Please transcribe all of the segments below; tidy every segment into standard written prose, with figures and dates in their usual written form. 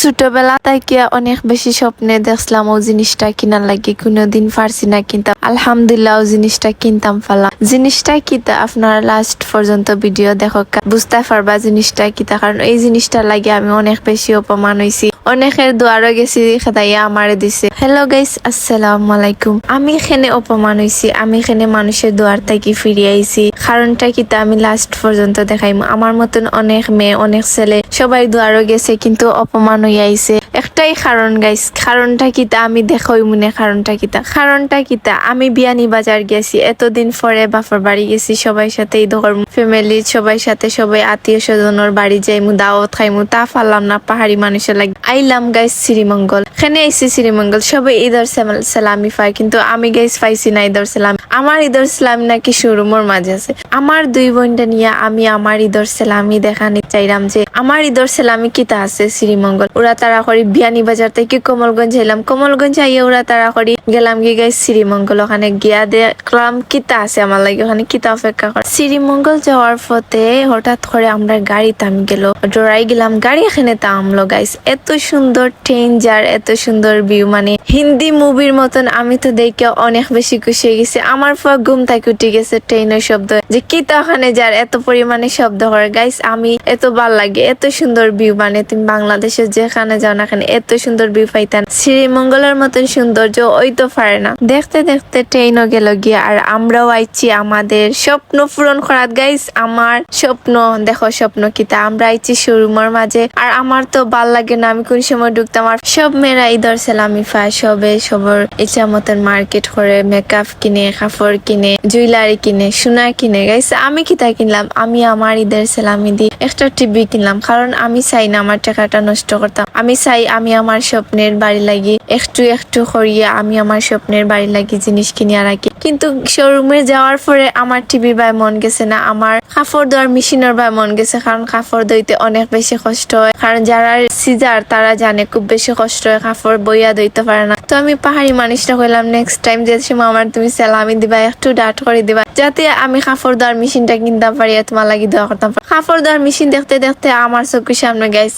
ছোটবেলা থেকে অনেক বেশি স্বপ্নে দেখছিলাম ও জিনিসটা কিনার লাগে, কোনোদিন পারছি না কিনতে। আলহামদুলিল্লাহ ও জিনিসটা কিনতাম ফেলা। জিনিসটা কিতা আপনারা লাস্ট পর্যন্ত ভিডিও দেখো, বুঝতে পারবা জিনিসটা কিতা। কারণ এই জিনিসটা লাগে আমি অনেক বেশি অপমান হয়েছি, অনেকের দুয়ারও গেছি, খেদাইয়া আমারে দিছে। হ্যালো গাইস, আসসালামু আলাইকুম। আমি এখানে অপমান হয়েছি, আমি এখানে মানুষের দুয়ার থেকে ফিরে আইছি। কারণটা কিতা আমি লাস্ট পর্যন্ত দেখাইম। আমার মতন অনেক মেয়ে, অনেক ছেলে সবাই দুয়ারও গেছে, কিন্তু অপমান হইয়া আইছে। একটাই কারণ গাইস, কারণটা কিতা আমি দেখাই মনে। কারণটা কিতা আমি বিয়ানি বাজার গেছি, এতদিন পরে বাপর বাড়ি গেছি, সবাই সাথে ধর ফ্যামিলির সবাই সাথে, সবাই আত্মীয় স্বজনের বাড়ি যাইমু, দাওয়াত খাইমু, তা পারলাম না। পাহাড়ি মানুষের লাগে আইলাম গাইস শ্রীমঙ্গল। এখানে আইসি শ্রীমঙ্গল, সবাই ঈদের সালামি পায়, কিন্তু আমি গাইস পাইছি না ঈদের সালাম। আমার ঈদের সালাম নাকি শোরুমের মাঝে আছে। আমার দুই বোনটা নিয়ে আমি আমার ঈদের সালামি দেখানি চাইলাম যে আমার ঈদের সালামি কিতা আছে শ্রীমঙ্গল। ওরা তারা করি বিয়ানি বাজার থেকে কমলগঞ্জ এলাম, কমলগঞ্জ আইয়া ওরা তারা করি গেলাম গিয়ে গাইস শ্রীমঙ্গল। ওখানে গিয়া দেখলাম কিতা আছে আমার লাগে, ওখানে কিতা অপেক্ষা করে। শ্রীমঙ্গল যাওয়ার পথে হঠাৎ করে আমরা গাড়ি থামি গেল, ডরাই গেলাম। গাড়ি এখানে থামলো গাইস, এত সুন্দর ডেঞ্জার, এত সুন্দর ভিউ, মানে হিন্দি মুভির মতন। আমি তো দেখে অনেক বেশি খুশি হয়ে গেছি। আমার পর ঘুম থেকে উঠে গেছে ট্রেনের শব্দ, যে কিতা ওখানে যার এত পরিমাণে শব্দ করে গাইস। আমি এত ভাল লাগে, এত সুন্দর ভিউ, মানে তুমি বাংলাদেশের যেখানে যাও না কেন এত সুন্দর ভিউ পাইতেন। শ্রীমঙ্গলের মতন সৌন্দর্য ওই তো পারে না। দেখতে দেখতে ট্রেনও গেল গিয়া, আর আমরাও আইছি আমাদের স্বপ্ন পূরণ করাত গাইস। আমার স্বপ্ন দেখো, স্বপ্ন কিতা, আমরা আইছি শোরুমের মাঝে। আর আমার তো ভাল লাগে না, আমি কোন সময় ঢুকতাম। আর সব মেয়েরা ঈদের সালামি পায়, সবার ইচ্ছা মতন মার্কেট করে, মেকআপ কিনে, কাপড় কিনে, জুয়েলারি কিনে, সোনা কিনে গাইস। আমি কিতা কিনলাম, আমি আমার ঈদের সালামি দি একটা টিভি কিনলাম। কারণ আমি চাই না আমার টাকাটা নষ্ট করতাম। আমি চাই আমি আমার স্বপ্নের বাড়ি লাগি একটু একটু করিয়া আমি আমার স্বপ্নের বাড়ি লাগি জিনিস কিনিয়া রাখি। কিন্তু শোরুমে যাওয়ার পরে আমার টিভি বাই মন গেছে না, আমার কাপড় ধোয়ার মেশিনের বাই মন গেছে। কারণ কাপড় ধুইতে অনেক বেশি কষ্ট হয়, কারণ যারা সিজার তারা জানে খুব বেশি কষ্ট হয়, কাপড় বইয়া ধুইতে পারে না। তো আমি পাহাড়ি মানুষটা কইলাম নেক্সট টাইম যে সময় আমার তুমি সালামি দিবা একটু ডাট করে দিবা, যাতে আমি কাপড় ধোয়ার মেশিনটা কিনতে পারি, তোমার লাগি দোয়া করতাম। কাপড় ধোয়ার মেশিন দেখতে দেখতে আমার চোখের সামনে গাইস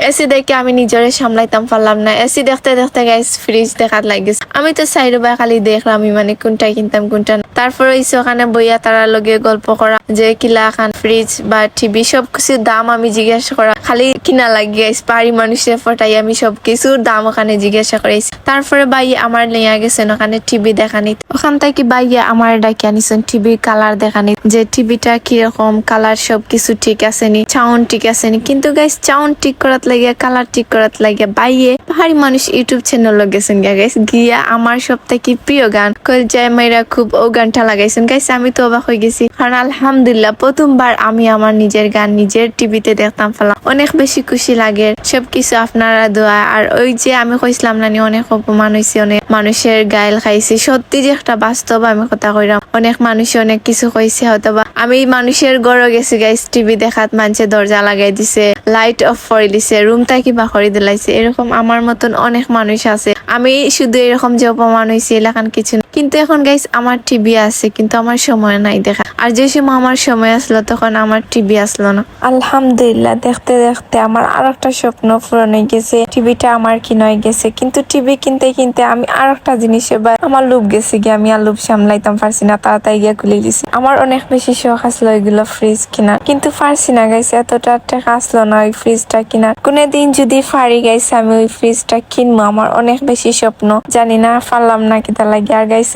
এসি দেখে আমি নিজরে সামলাইতাম পারলাম না। এসি দেখতে দেখতে গাইস ফ্রিজ দেখাত লাগিস। আমি তো সাইড বাই খালি দেখলাম আমি, মানে কোনটা কিনতাম কোনটা না। তারপরে ওখানে বইয়া তারা লগে গল্প করা, যে কিলা খান ফ্রিজ বা টিভি সবকিছুর দাম আমি জিজ্ঞাসা করা, খালি কিনা লাগি গাইস। পাহাড়ি মানুষের ফটাই আমি সবকিছুর দাম ওখানে জিজ্ঞাসা করেছি। তারপরে ভাই আমার নিয়ে গেছেন ওখানে টিভি দেখানি। ওখান থেকে ভাইয়া আমার ডাকি আনিছেন টিভির কালার দেখানি, যে টিভিটা কিরকম কালার, সবকিছু ঠিক আছে নি, সাউন্ড ঠিক আছে নি। কিন্তু গাইস সাউন্ড ঠিক করাত লাগে, কালার ঠিক করাত লাগে ভাইয়ে পাহাড়ি মানুষ ইউটিউব চ্যানেল গেছেন গাইস। গিয়া আমার সব থেকে প্রিয় গান কল যায় মাইরা খুব ও গানটা লাগাইছেন গাইস। আমি তো অবাক হয়ে গেছি, কারণ আলহামদুলিল্লাহ প্রথমবার আমি আমার নিজের গান নিজের টিভিতে দেখতাম ফেলা। অনেক বেশি খুশি লাগে। সবকিছু আপনারা দোয়া। আর ওই যে আমি কইছিলাম না অনেক অপমান হয়েছি, অনেক মানুষের গাইল খাইছি, সত্যি যে একটা বাস্তব আমি কথা কইরাম। অনেক মানুষে অনেক কিছু কইছে, হয়তো বা আমি মানুষের গড়ে গেছি গাইস টিভি দেখাত, মানুষের দরজা লাগাই দিছে, লাইট অফ করে দিছে, রুমটা কিবা করে দিলাইছে। এরকম আমার মতন অনেক মানুষ আছে। আমি শুধু এরকম যে অপমান হয়েছি এলাকান কিছু না। কিন্তু এখন গাইস আমার টিভি আছে, কিন্তু আমার সময় নাই দেখা। আর যে সময় আমার সময় আসলো তখন আমার টিভি আসলো না। আলহামদুলিল্লাহ দেখতে দেখতে আমার আর একটা স্বপ্ন পূরণ হয়ে গেছে, টিভিটা আমার কিনা হয়ে গেছে। কিন্তু টিভি কিনতে কিনতে আমি আর একটা জিনিস এবার আমার লোভ গেছে গিয়ে, আমি আর লোভ সামলাইতাম পারছি না, তাড়াতাড়ি গিয়ে খুলে দিছি। আমার অনেক বেশি শখ আসলো এগুলো ফ্রিজ কিনা, কিন্তু পারছি না গাইস, এতটা টাকা আসলো না ওই ফ্রিজটা কিনার। কোনদিন যদি পারি গাইস আমি ওই ফ্রিজটা কিনবো, আমার অনেক বেশি স্বপ্ন, জানি না পারলাম না কিতা লাগে। আর গাইস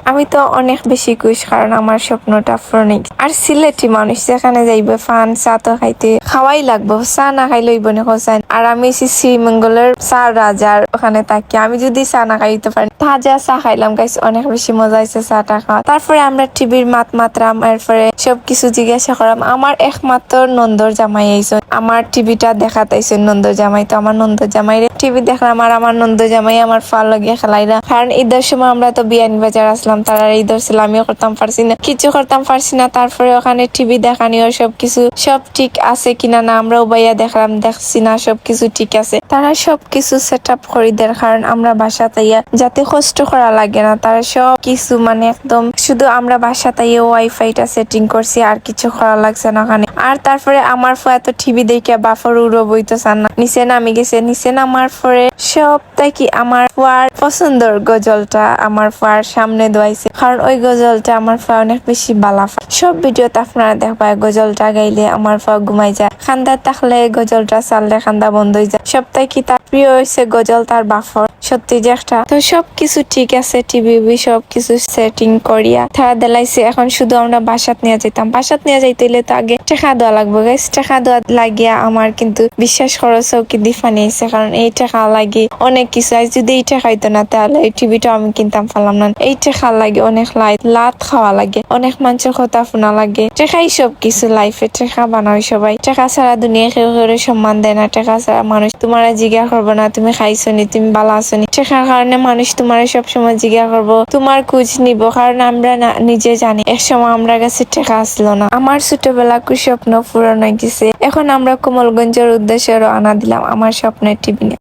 আমি তো অনেক বেশি খুশ, কারণ আমার স্বপ্নটা পূরণ হয়ে গেছে। আর সিলেটি মানুষ যেখানে যাইবে পান চা তো খাইতে খাওয়াই লাগবো, চা না খাইলে হইব না হোসাইন। আর আমি শ্রীমঙ্গলের চা রাজার ওখানে থাকি, আমি যদি চা না খাইতে পারি, তাজা চা খাইলাম গাইস, অনেক বেশি মজা হয়েছে চাটা খাওয়া। তারপরে আমরা টিভির মাতরাম, এরপরে সবকিছু জিজ্ঞাসা করাম। আমার একমাত্র নন্দর জামাই আইসন, আমার টিভিটা দেখাত আইসন নন্দর জামাই। তো আমার নন্দর জামাই টিভি দেখলাম, আর আমার নন্দর জামাই আমার ফাল লাগিয়ে খেলাইরা। কারণ ঈদের সময় আমরা তো বিয়ানি বাজার আসলাম, তারা ঈদের ছিল, আমিও করতাম পারছি না, কিছু করতাম পারছি না। তারপরে ওখানে টিভি দেখানিও সবকিছু সব ঠিক আছে কিনা না আমরাও বাইয়া দেখলাম, দেখছি না সবকিছু ঠিক আছে। তারা সবকিছু সেট আপ করে দেয়, কারণ আমরা বাসা তাইয়া যাতে কষ্ট করা লাগে না, তারা সব কিছু মানে একদম শুধু আমরা বাসা তাইয়া ওয়াইফাইটা সেটিং করছি, আর কিছু করা লাগছে না ওখানে। আর তারপরে আমার ফুয়া তো টিভি দেখে বাফর উড়ো বইতে চান না, নিচে নামি গেছে। নিচে নামার পরে সব কি আমার ফুয়ার পছন্দের গজলটা আমার ফুয়ার সামনে দোয়াইছে, কারণ ওই গজলটা আমার ফুয়া অনেক বেশি বালা। সব ভিডিওতে আপনারা দেখবা গজলটা গাইলে আমার ফুয়া ঘুমাই যায়, খান্দা থাকলে গজলটা চাললে খান্দা বন্ধ হয়ে যায়। সবটাই কি তার প্রিয় হয়েছে গজল তার বাফর, সত্যি যে একটা। তো সবকিছু ঠিক আছে, টিভি সবকিছু সেটিং করিয়া তারা দেলাইছে। এখন শুধু আমরা বাসাত নিয়ে যেতাম, বাসাত নিয়ে যাইতে তো আগে টাকা দেওয়া লাগবে গাইস। টাকা দেওয়া লাগিয়া আমার কিন্তু বিশ্বাস করো চৌকি দিফা নিয়েছে, কারণ এই টাকা লাগে অনেক কিছু। আজ যদি এই টাকা হইতো না তাহলে এই টিভিটা আমি কিনতাম পারলাম না। এই টাকা লাগে অনেক লাত খাওয়া লাগে, অনেক মানুষের কথা শোনা লাগে। টাকাই সব কিছু লাইফে, টাকা বানাই সবাই। টাকা ছাড়া দুনিয়া কেউ কেউ সম্মান দেয় না, টাকা ছাড়া মানুষ তোমার জিজ্ঞাসা করবো না তুমি খাইছো নি, তুমি ভালো আছো নি। টাকার কারণে মানুষ তোমার সবসময় জিজ্ঞাসা করবো, তোমার খোঁজ নিব, কারণ আমরা নিজে জানি এক সময় আমরা কাছে টাকা আসলো না। আমার ছোটবেলা স্বপ্ন পূরণ হয়ে গেছে। এখন আমরা কোমলগঞ্জের উদ্দেশ্যে রওনা দিলাম আমার স্বপ্নের টিভি নিয়ে।